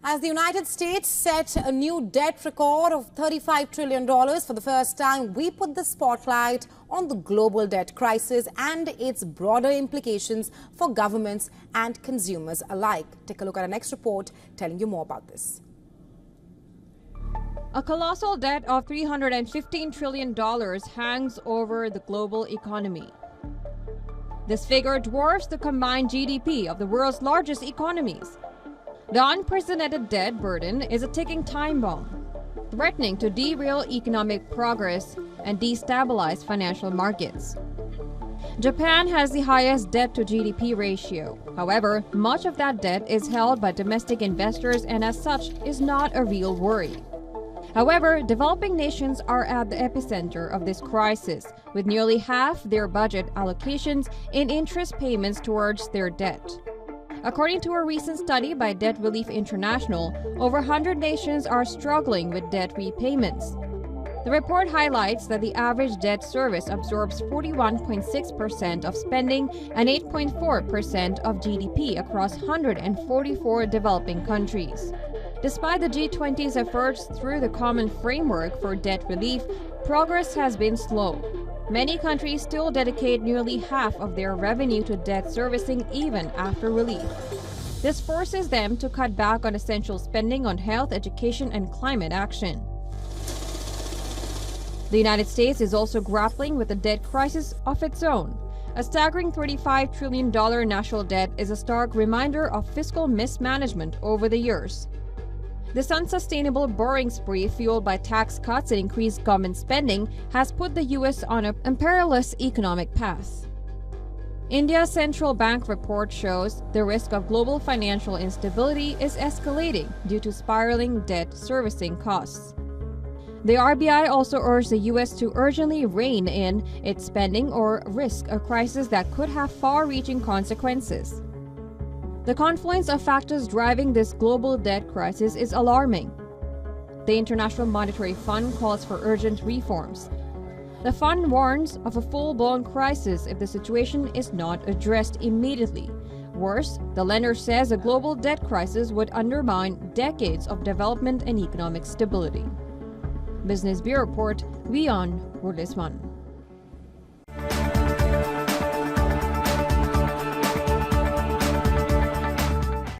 As the United States set a new debt record of $35 trillion for the first time, we put the spotlight on the global debt crisis and its broader implications for governments and consumers alike. Take a look at our next report telling you more about this. A colossal debt of $315 trillion hangs over the global economy. This figure dwarfs the combined GDP of the world's largest economies. The unprecedented debt burden is a ticking time bomb, threatening to derail economic progress and destabilize financial markets. Japan has the highest debt-to-GDP ratio. However, much of that debt is held by domestic investors and as such is not a real worry. However, developing nations are at the epicenter of this crisis, with nearly half their budget allocations in interest payments towards their debt. According to a recent study by Debt Relief International, over 100 nations are struggling with debt repayments. The report highlights that the average debt service absorbs 41.6% of spending and 8.4% of GDP across 144 developing countries. Despite the G20's efforts through the Common Framework for Debt Relief, progress has been slow. Many countries still dedicate nearly half of their revenue to debt servicing even after relief. This forces them to cut back on essential spending on health, education, and climate action. The United States is also grappling with a debt crisis of its own. A staggering $35 trillion national debt is a stark reminder of fiscal mismanagement over the years. This unsustainable borrowing spree, fueled by tax cuts and increased government spending, has put the U.S. on a perilous economic path. India's central bank report shows the risk of global financial instability is escalating due to spiraling debt servicing costs. The RBI also urged the U.S. to urgently rein in its spending or risk a crisis that could have far-reaching consequences. The confluence of factors driving this global debt crisis is alarming. The International Monetary Fund calls for urgent reforms. The fund warns of a full-blown crisis if the situation is not addressed immediately. Worse, the lender says a global debt crisis would undermine decades of development and economic stability. Business Bureau Report, WION World.